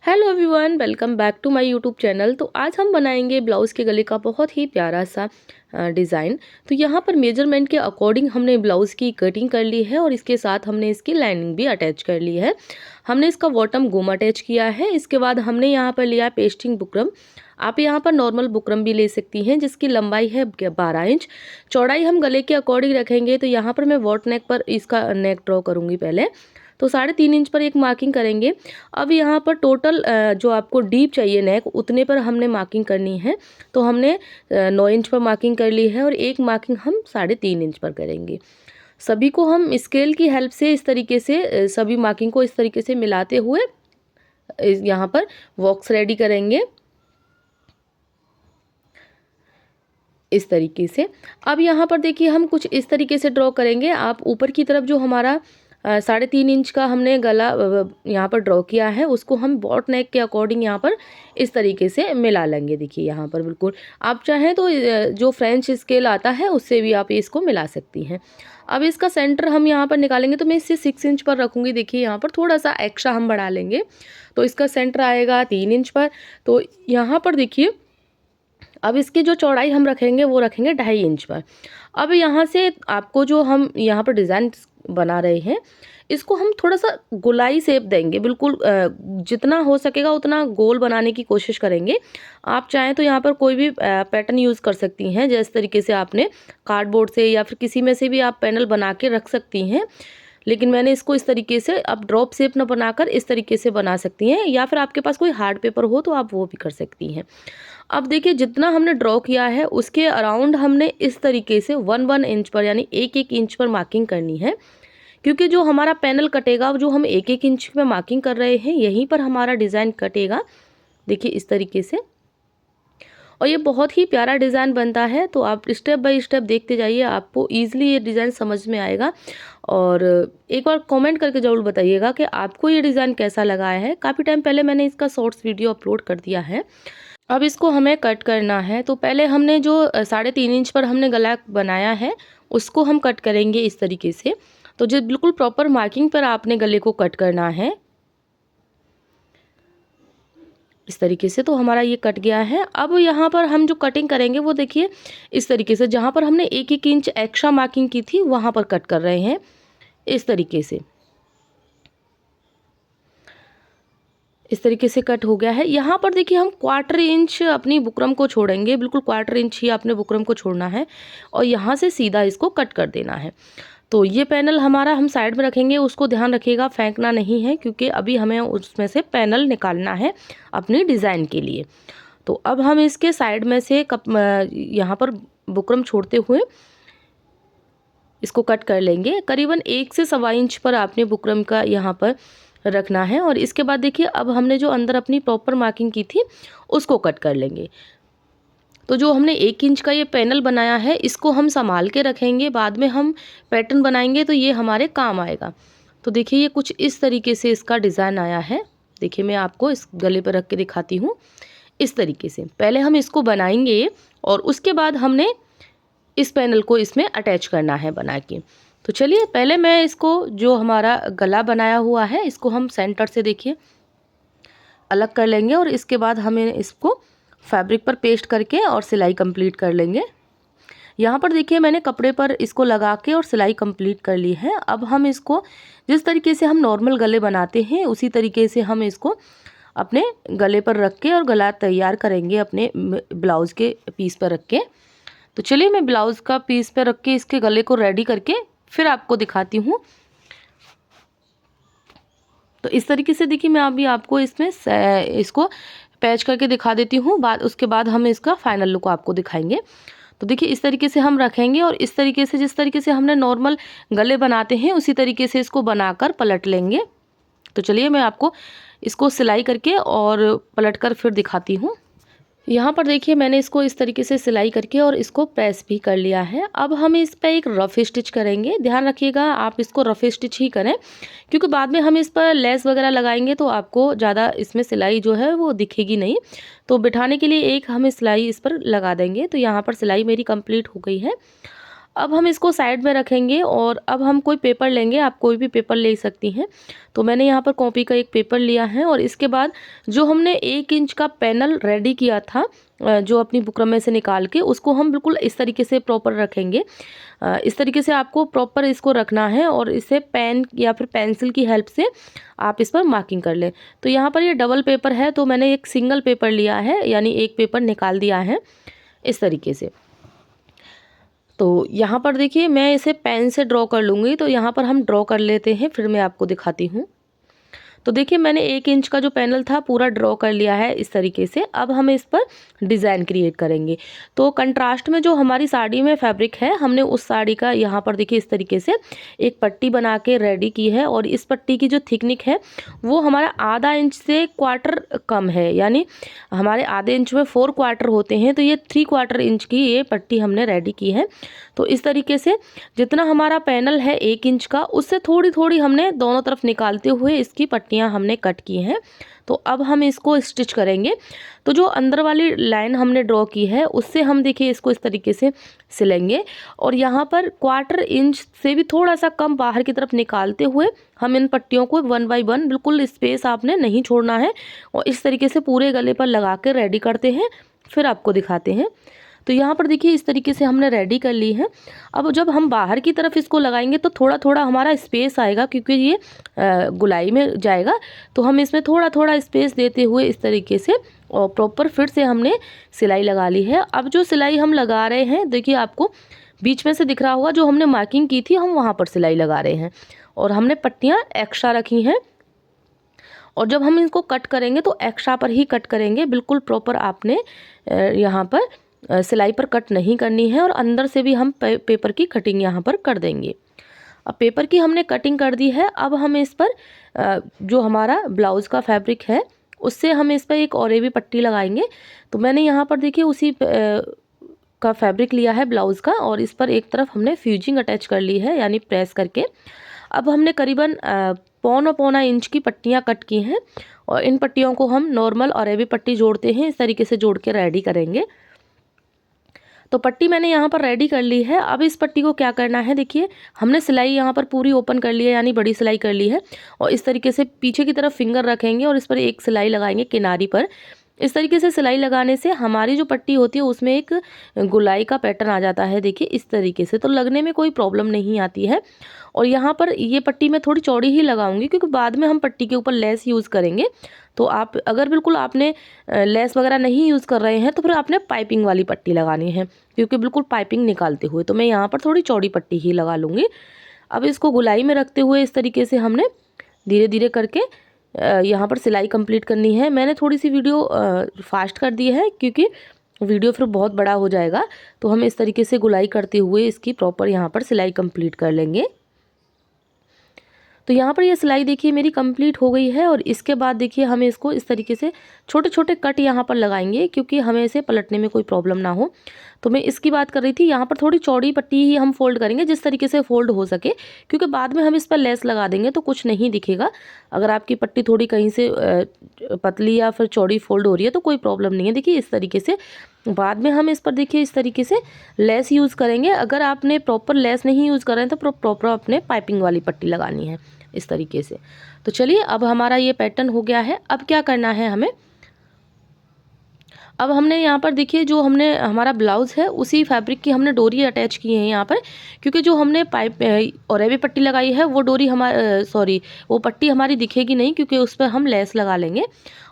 Hello everyone, welcome back to my YouTube channel. तो आज हम बनाएंगे ब्लाउज़ के गले का बहुत ही प्यारा सा डिज़ाइन। तो यहाँ पर मेजरमेंट के अकॉर्डिंग हमने ब्लाउज़ की कटिंग कर ली है और इसके साथ हमने इसकी लाइनिंग भी अटैच कर ली है। हमने इसका बॉटम गुम अटैच किया है। इसके बाद हमने यहाँ पर लिया पेस्टिंग बुकरम। आप यहाँ पर नॉर्मल बुकरम भी ले सकती हैं जिसकी लंबाई है 12 इंच। चौड़ाई हम गले के अकॉर्डिंग रखेंगे। तो यहाँ पर मैं वॉट नेक पर इसका नेक ड्रॉ करूँगी पहले। तो 3.5 इंच पर एक मार्किंग करेंगे। अब यहाँ पर टोटल जो आपको डीप चाहिए नेक उतने पर हमने मार्किंग करनी है। तो हमने 9 इंच पर मार्किंग कर ली है और एक मार्किंग हम 3.5 इंच पर करेंगे। सभी को हम स्केल की हेल्प से इस तरीके से सभी मार्किंग को इस तरीके से मिलाते हुए यहाँ पर बॉक्स रेडी करेंगे इस तरीके से। अब यहाँ पर देखिए हम कुछ इस तरीके से ड्रॉ करेंगे। आप ऊपर की तरफ जो हमारा 3.5 इंच का हमने गला यहाँ पर ड्रॉ किया है उसको हम बॉट नेक के अकॉर्डिंग यहाँ पर इस तरीके से मिला लेंगे। देखिए यहाँ पर बिल्कुल आप चाहें तो जो फ्रेंच स्केल आता है उससे भी आप इसको मिला सकती हैं। अब इसका सेंटर हम यहाँ पर निकालेंगे तो मैं इसे 6 इंच पर रखूँगी। देखिए यहाँ पर थोड़ा सा एक्स्ट्रा हम बढ़ा लेंगे तो इसका सेंटर आएगा 3 इंच पर। तो यहाँ पर देखिए अब इसकी जो चौड़ाई हम रखेंगे वो रखेंगे 2.5 इंच पर। अब यहाँ से आपको जो हम यहाँ पर डिज़ाइन बना रहे हैं इसको हम थोड़ा सा गोलाई शेप देंगे। बिल्कुल जितना हो सकेगा उतना गोल बनाने की कोशिश करेंगे। आप चाहें तो यहाँ पर कोई भी पैटर्न यूज़ कर सकती हैं। जिस तरीके से आपने कार्डबोर्ड से या फिर किसी में से भी आप पैनल बना के रख सकती हैं। लेकिन मैंने इसको इस तरीके से अब ड्रॉप शेप न बनाकर इस तरीके से बना सकती हैं, या फिर आपके पास कोई हार्ड पेपर हो तो आप वो भी कर सकती हैं। अब देखिए जितना हमने ड्रॉ किया है उसके अराउंड हमने इस तरीके से 1 इंच पर यानी 1 इंच पर मार्किंग करनी है। क्योंकि जो हमारा पैनल कटेगा जो हम 1 इंच में मार्किंग कर रहे हैं यहीं पर हमारा डिज़ाइन कटेगा। देखिए इस तरीके से। और ये बहुत ही प्यारा डिज़ाइन बनता है। तो आप स्टेप बाय स्टेप देखते जाइए, आपको ईजिली ये डिज़ाइन समझ में आएगा। और एक बार कमेंट करके ज़रूर बताइएगा कि आपको ये डिज़ाइन कैसा लगा है। काफ़ी टाइम पहले मैंने इसका शॉर्ट्स वीडियो अपलोड कर दिया है। अब इसको हमें कट करना है। तो पहले हमने जो 3.5 इंच पर हमने गला बनाया है उसको हम कट करेंगे इस तरीके से। तो जो बिल्कुल प्रॉपर मार्किंग पर आपने गले को कट करना है इस तरीके से। तो हमारा ये कट गया है। अब यहाँ पर हम जो कटिंग करेंगे वो देखिए इस तरीके से, जहाँ पर हमने 1 इंच एक्स्ट्रा मार्किंग की थी वहाँ पर कट कर रहे हैं इस तरीके से। इस तरीके से कट हो गया है। यहाँ पर देखिए हम 1/4 इंच अपनी बुकरम को छोड़ेंगे। बिल्कुल 1/4 इंच ही आपने बुकरम को छोड़ना है और यहाँ से सीधा इसको कट कर देना है। तो ये पैनल हमारा हम साइड में रखेंगे, उसको ध्यान रखिएगा फेंकना नहीं है क्योंकि अभी हमें उसमें से पैनल निकालना है अपनी डिज़ाइन के लिए। तो अब हम इसके साइड में से यहाँ पर बुकरम छोड़ते हुए इसको कट कर लेंगे। करीबन 1 से 1.25 इंच पर आपने बुकरम का यहाँ पर रखना है। और इसके बाद देखिए अब हमने जो अंदर अपनी प्रॉपर मार्किंग की थी उसको कट कर लेंगे। तो जो हमने 1 इंच का ये पैनल बनाया है इसको हम संभाल के रखेंगे, बाद में हम पैटर्न बनाएंगे तो ये हमारे काम आएगा। तो देखिए ये कुछ इस तरीके से इसका डिज़ाइन आया है। देखिए मैं आपको इस गले पर रख के दिखाती हूँ। इस तरीके से पहले हम इसको बनाएंगे और उसके बाद हमने इस पैनल को इसमें अटैच करना है बना के। तो चलिए पहले मैं इसको जो हमारा गला बनाया हुआ है इसको हम सेंटर से देखिए अलग कर लेंगे और इसके बाद हमें इसको फैब्रिक पर पेस्ट करके और सिलाई कंप्लीट कर लेंगे। यहाँ पर देखिए मैंने कपड़े पर इसको लगा के और सिलाई कंप्लीट कर ली है। अब हम इसको जिस तरीके से हम नॉर्मल गले बनाते हैं उसी तरीके से हम इसको अपने गले पर रख के और गला तैयार करेंगे अपने ब्लाउज़ के पीस पर रख के। तो चलिए मैं ब्लाउज़ का पीस पर रख के इसके गले को रेडी करके फिर आपको दिखाती हूँ। तो इस तरीके से देखिए मैं अभी आपको इसमें इसको पैच करके दिखा देती हूँ। उसके बाद हम इसका फाइनल लुक आपको दिखाएंगे। तो देखिए इस तरीके से हम रखेंगे और इस तरीके से जिस तरीके से हमने नॉर्मल गले बनाते हैं उसी तरीके से इसको बनाकर पलट लेंगे। तो चलिए मैं आपको इसको सिलाई करके और पलट कर फिर दिखाती हूँ। यहाँ पर देखिए मैंने इसको इस तरीके से सिलाई करके और इसको प्रेस भी कर लिया है। अब हम इस पर एक रफ स्टिच करेंगे। ध्यान रखिएगा आप इसको रफ स्टिच ही करें क्योंकि बाद में हम इस पर लेस वगैरह लगाएंगे तो आपको ज़्यादा इसमें सिलाई जो है वो दिखेगी नहीं। तो बिठाने के लिए एक हम सिलाई इस पर लगा देंगे। तो यहाँ पर सिलाई मेरी कंप्लीट हो गई है। अब हम इसको साइड में रखेंगे और अब हम कोई पेपर लेंगे, आप कोई भी पेपर ले सकती हैं। तो मैंने यहाँ पर कॉपी का एक पेपर लिया है और इसके बाद जो हमने 1 इंच का पैनल रेडी किया था जो अपनी बुकरम में से निकाल के, उसको हम बिल्कुल इस तरीके से प्रॉपर रखेंगे। इस तरीके से आपको प्रॉपर इसको रखना है और इसे पेन या फिर पेंसिल की हेल्प से आप इस पर मार्किंग कर लें। तो यहाँ पर ये डबल पेपर है तो मैंने एक सिंगल पेपर लिया है, यानी एक पेपर निकाल दिया है इस तरीके से। तो यहाँ पर देखिए मैं इसे पेन से ड्रॉ कर लूँगी, तो यहाँ पर हम ड्रॉ कर लेते हैं, फिर मैं आपको दिखाती हूँ। तो देखिए मैंने 1 इंच का जो पैनल था पूरा ड्रॉ कर लिया है इस तरीके से। अब हम इस पर डिज़ाइन क्रिएट करेंगे। तो कंट्रास्ट में जो हमारी साड़ी में फैब्रिक है, हमने उस साड़ी का यहाँ पर देखिए इस तरीके से एक पट्टी बना के रेडी की है और इस पट्टी की जो थिकनिक है वो हमारा आधा इंच से क्वार्टर कम है, यानी हमारे आधे इंच में 4 क्वार्टर होते हैं, तो ये 3/4 इंच की ये पट्टी हमने रेडी की है। तो इस तरीके से जितना हमारा पैनल है 1 इंच का, उससे थोड़ी थोड़ी हमने दोनों तरफ निकालते हुए इसकी पट्टियाँ हमने कट की हैं। तो अब हम इसको स्टिच करेंगे। तो जो अंदर वाली लाइन हमने ड्रॉ की है उससे हम देखिए इसको इस तरीके से सिलेंगे और यहाँ पर 1/4 इंच से भी थोड़ा सा कम बाहर की तरफ निकालते हुए हम इन पट्टियों को 1 बाय 1 बिल्कुल स्पेस आपने नहीं छोड़ना है और इस तरीके से पूरे गले पर लगा के रेडी करते हैं, फिर आपको दिखाते हैं। तो यहाँ पर देखिए इस तरीके से हमने रेडी कर ली है। अब जब हम बाहर की तरफ इसको लगाएंगे तो थोड़ा थोड़ा हमारा स्पेस आएगा, क्योंकि ये गुलाई में जाएगा, तो हम इसमें थोड़ा थोड़ा स्पेस देते हुए इस तरीके से और प्रॉपर फिर से हमने सिलाई लगा ली है। अब जो सिलाई हम लगा रहे हैं देखिए आपको बीच में से दिख रहा होगा, जो हमने मार्किंग की थी हम वहाँ पर सिलाई लगा रहे हैं और हमने पट्टियाँ एक्स्ट्रा रखी हैं। और जब हम इनको कट करेंगे तो एक्स्ट्रा पर ही कट करेंगे, बिल्कुल प्रॉपर आपने यहाँ पर सिलाई पर कट नहीं करनी है और अंदर से भी हम पेपर की कटिंग यहाँ पर कर देंगे। अब पेपर की हमने कटिंग कर दी है। अब हम इस पर जो हमारा ब्लाउज़ का फैब्रिक है उससे हम इस पर एक और भी पट्टी लगाएंगे। तो मैंने यहाँ पर देखिए उसी का फैब्रिक लिया है ब्लाउज़ का और इस पर एक तरफ हमने फ्यूजिंग अटैच कर ली है, यानी प्रेस करके। अब हमने करीबन 1.25 इंच की पट्टियाँ कट की हैं और इन पट्टियों को हम नॉर्मल और भी पट्टी जोड़ते हैं, इस तरीके से जोड़ के रेडी करेंगे। तो पट्टी मैंने यहाँ पर रेडी कर ली है। अब इस पट्टी को क्या करना है, देखिए हमने सिलाई यहाँ पर पूरी ओपन कर ली है, यानी बड़ी सिलाई कर ली है और इस तरीके से पीछे की तरफ फिंगर रखेंगे और इस पर एक सिलाई लगाएंगे किनारी पर। इस तरीके से सिलाई लगाने से हमारी जो पट्टी होती है उसमें एक गुलाई का पैटर्न आ जाता है, देखिए इस तरीके से, तो लगने में कोई प्रॉब्लम नहीं आती है। और यहाँ पर ये पट्टी मैं थोड़ी चौड़ी ही लगाऊंगी क्योंकि बाद में हम पट्टी के ऊपर लेस यूज़ करेंगे। तो आप अगर बिल्कुल आपने लेस वगैरह नहीं यूज़ कर रहे हैं तो फिर आपने पाइपिंग वाली पट्टी लगानी है, क्योंकि बिल्कुल पाइपिंग निकालते हुए। तो मैं यहाँ पर थोड़ी चौड़ी पट्टी ही लगा लूँगी। अब इसको गुलाई में रखते हुए इस तरीके से हमने धीरे धीरे करके यहाँ पर सिलाई कंप्लीट करनी है। मैंने थोड़ी सी वीडियो फास्ट कर दी है क्योंकि वीडियो फिर बहुत बड़ा हो जाएगा। तो हम इस तरीके से गुलाई करते हुए इसकी प्रॉपर यहाँ पर सिलाई कंप्लीट कर लेंगे। तो यहाँ पर ये सिलाई देखिए मेरी कंप्लीट हो गई है और इसके बाद देखिए हमें इसको इस तरीके से छोटे छोटे कट यहाँ पर लगाएंगे, क्योंकि हमें इसे पलटने में कोई प्रॉब्लम ना हो। तो मैं इसकी बात कर रही थी, यहाँ पर थोड़ी चौड़ी पट्टी ही हम फोल्ड करेंगे जिस तरीके से फोल्ड हो सके, क्योंकि बाद में हम इस पर लेस लगा देंगे तो कुछ नहीं दिखेगा। अगर आपकी पट्टी थोड़ी कहीं से पतली या फिर चौड़ी फोल्ड हो रही है तो कोई प्रॉब्लम नहीं है। देखिए इस तरीके से बाद में हम इस पर देखिए इस तरीके से लेस यूज़ करेंगे। अगर आपने प्रॉपर लेस नहीं यूज़ कर रहे हैं तो प्रॉपर अपने पाइपिंग वाली पट्टी लगानी है इस तरीके से। तो चलिए अब हमारा ये पैटर्न हो गया है। अब क्या करना है हमें, अब हमने यहाँ पर देखिए जो हमने हमारा ब्लाउज़ है उसी फैब्रिक की हमने डोरी अटैच की है यहाँ पर, क्योंकि जो हमने पाइप और भी पट्टी लगाई है वो डोरी वो पट्टी हमारी दिखेगी नहीं, क्योंकि उस पर हम लेस लगा लेंगे।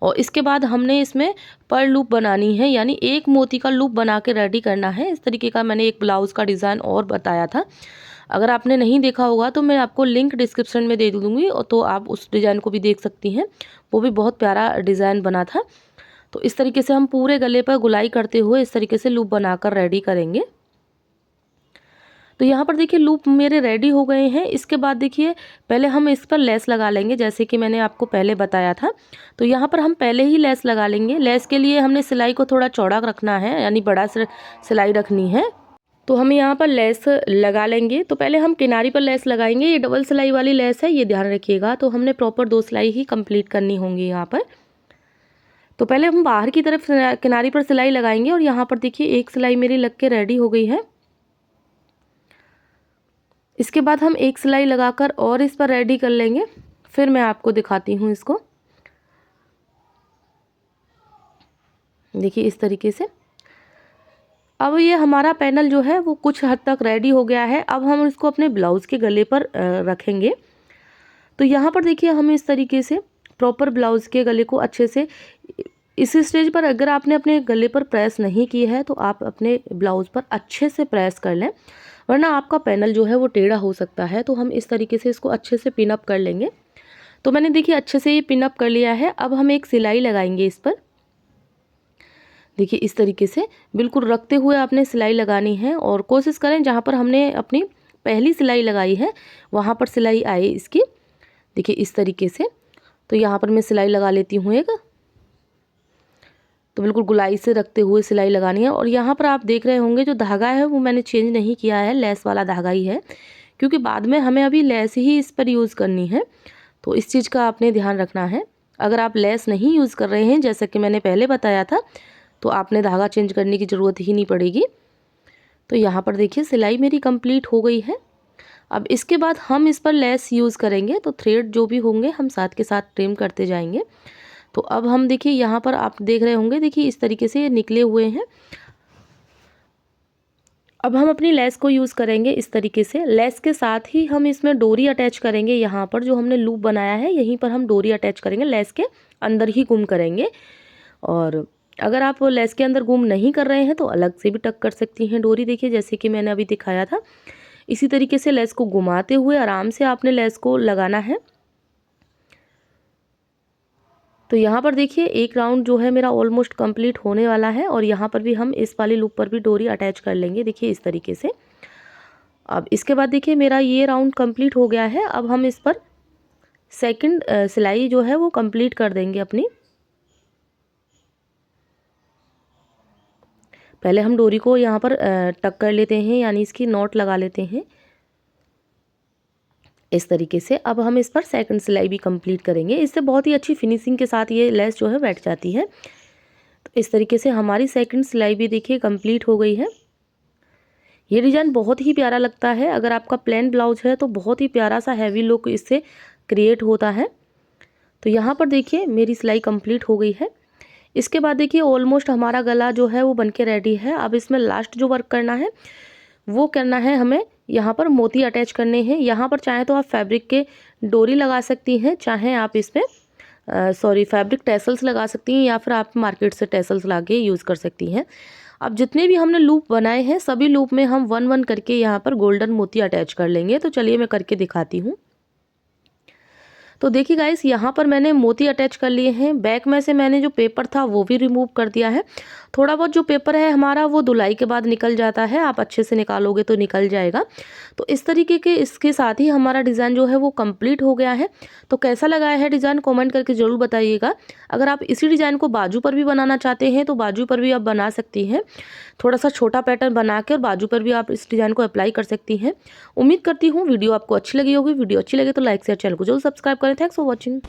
और इसके बाद हमने इसमें पर लूप बनानी है, यानी एक मोती का लूप बना के रेडी करना है। इस तरीके का मैंने एक ब्लाउज़ का डिज़ाइन और बताया था, अगर आपने नहीं देखा होगा तो मैं आपको लिंक डिस्क्रिप्शन में दे दूँगी, और तो आप उस डिज़ाइन को भी देख सकती हैं। वो भी बहुत प्यारा डिज़ाइन बना था। तो इस तरीके से हम पूरे गले पर गुलाई करते हुए इस तरीके से लूप बनाकर रेडी करेंगे। तो यहाँ पर देखिए लूप मेरे रेडी हो गए हैं। इसके बाद देखिए पहले हम इस पर लेस लगा लेंगे, जैसे कि मैंने आपको पहले बताया था। तो यहाँ पर हम पहले ही लेस लगा लेंगे। लेस के लिए हमने सिलाई को थोड़ा चौड़ा रखना है, यानी बड़ा सिलाई रखनी है। तो हम यहाँ पर लेस लगा लेंगे। तो पहले हम किनारी पर लेस लगाएंगे। ये डबल सिलाई वाली लेस है, ये ध्यान रखिएगा। तो हमने प्रॉपर 2 सिलाई ही कंप्लीट करनी होंगी यहाँ पर। तो पहले हम बाहर की तरफ किनारी पर सिलाई लगाएंगे और यहाँ पर देखिए एक सिलाई मेरी लग के रेडी हो गई है। इसके बाद हम एक सिलाई लगाकर और इस पर रेडी कर लेंगे, फिर मैं आपको दिखाती हूँ इसको। देखिए इस तरीके से। अब ये हमारा पैनल जो है वो कुछ हद तक रेडी हो गया है। अब हम इसको अपने ब्लाउज़ के गले पर रखेंगे। तो यहाँ पर देखिए हम इस तरीके से प्रॉपर ब्लाउज़ के गले को अच्छे से, इस स्टेज पर अगर आपने अपने गले पर प्रेस नहीं की है तो आप अपने ब्लाउज़ पर अच्छे से प्रेस कर लें, वरना आपका पैनल जो है वो टेढ़ा हो सकता है। तो हम इस तरीके से इसको अच्छे से पिन अप कर लेंगे। तो मैंने देखिए अच्छे से ये पिन अप कर लिया है। अब हम एक सिलाई लगाएंगे इस पर। देखिए इस तरीके से बिल्कुल रखते हुए आपने सिलाई लगानी है और कोशिश करें जहाँ पर हमने अपनी पहली सिलाई लगाई है वहाँ पर सिलाई आए इसकी। देखिए इस तरीके से। तो यहाँ पर मैं सिलाई लगा लेती हूँ एक। तो बिल्कुल गुलाई से रखते हुए सिलाई लगानी है। और यहाँ पर आप देख रहे होंगे जो धागा है वो मैंने चेंज नहीं किया है, लेस वाला धागा ही है, क्योंकि बाद में हमें अभी लेस ही इस पर यूज़ करनी है। तो इस चीज़ का आपने ध्यान रखना है। अगर आप लेस नहीं यूज़ कर रहे हैं जैसा कि मैंने पहले बताया था तो आपने धागा चेंज करने की ज़रूरत ही नहीं पड़ेगी। तो यहाँ पर देखिए सिलाई मेरी कंप्लीट हो गई है। अब इसके बाद हम इस पर लेस यूज़ करेंगे, तो थ्रेड जो भी होंगे हम साथ के साथ ट्रिम करते जाएंगे। तो अब हम देखिए यहाँ पर आप देख रहे होंगे, देखिए इस तरीके से ये निकले हुए हैं। अब हम अपनी लेस को यूज़ करेंगे इस तरीके से। लेस के साथ ही हम इसमें डोरी अटैच करेंगे। यहाँ पर जो हमने लूप बनाया है यहीं पर हम डोरी अटैच करेंगे, लेस के अंदर ही गुम करेंगे। और अगर आप लेस के अंदर गुम नहीं कर रहे हैं तो अलग से भी टक कर सकती हैं डोरी। देखिए जैसे कि मैंने अभी दिखाया था, इसी तरीके से लेस को घुमाते हुए आराम से आपने लेस को लगाना है। तो यहाँ पर देखिए एक राउंड जो है मेरा ऑलमोस्ट कंप्लीट होने वाला है और यहाँ पर भी हम इस वाली लूप पर भी डोरी अटैच कर लेंगे। देखिए इस तरीके से। अब इसके बाद देखिए मेरा ये राउंड कंप्लीट हो गया है। अब हम इस पर सेकंड सिलाई जो है वो कंप्लीट कर देंगे अपनी। पहले हम डोरी को यहाँ पर टक कर लेते हैं, यानी इसकी नॉट लगा लेते हैं इस तरीके से। अब हम इस पर सेकंड सिलाई भी कंप्लीट करेंगे। इससे बहुत ही अच्छी फिनिशिंग के साथ ये लेस जो है बैठ जाती है। तो इस तरीके से हमारी सेकंड सिलाई भी देखिए कंप्लीट हो गई है। ये डिज़ाइन बहुत ही प्यारा लगता है। अगर आपका प्लेन ब्लाउज है तो बहुत ही प्यारा सा हैवी लुक इससे क्रिएट होता है। तो यहाँ पर देखिए मेरी सिलाई कंप्लीट हो गई है। इसके बाद देखिए ऑलमोस्ट हमारा गला जो है वो बनके रेडी है। अब इसमें लास्ट जो वर्क करना है वो करना है हमें। यहाँ पर मोती अटैच करने हैं। यहाँ पर चाहे तो आप फैब्रिक के डोरी लगा सकती हैं, चाहे आप इसमें फैब्रिक टैसल्स लगा सकती हैं, या फिर आप मार्केट से टैसल्स ला के यूज़ कर सकती हैं। अब जितने भी हमने लूप बनाए हैं सभी लूप में हम 1-1 करके यहाँ पर गोल्डन मोती अटैच कर लेंगे। तो चलिए मैं करके दिखाती हूँ। तो देखिए गाइस यहाँ पर मैंने मोती अटैच कर लिए हैं। बैक में से मैंने जो पेपर था वो भी रिमूव कर दिया है। थोड़ा बहुत जो पेपर है हमारा वो धुलाई के बाद निकल जाता है, आप अच्छे से निकालोगे तो निकल जाएगा। तो इस तरीके के इसके साथ ही हमारा डिज़ाइन जो है वो कंप्लीट हो गया है। तो कैसा लगा है डिज़ाइन कमेंट करके ज़रूर बताइएगा। अगर आप इसी डिज़ाइन को बाजू पर भी बनाना चाहते हैं तो बाजू पर भी आप बना सकती हैं। थोड़ा सा छोटा पैटर्न बना के और बाजू पर भी आप इस डिज़ाइन को अप्लाई कर सकती हैं। उम्मीद करती हूँ वीडियो आपको अच्छी लगी होगी। वीडियो अच्छी लगे तो लाइक शेयर, चैनल को जरूर सब्सक्राइब करें। Thanks for watching.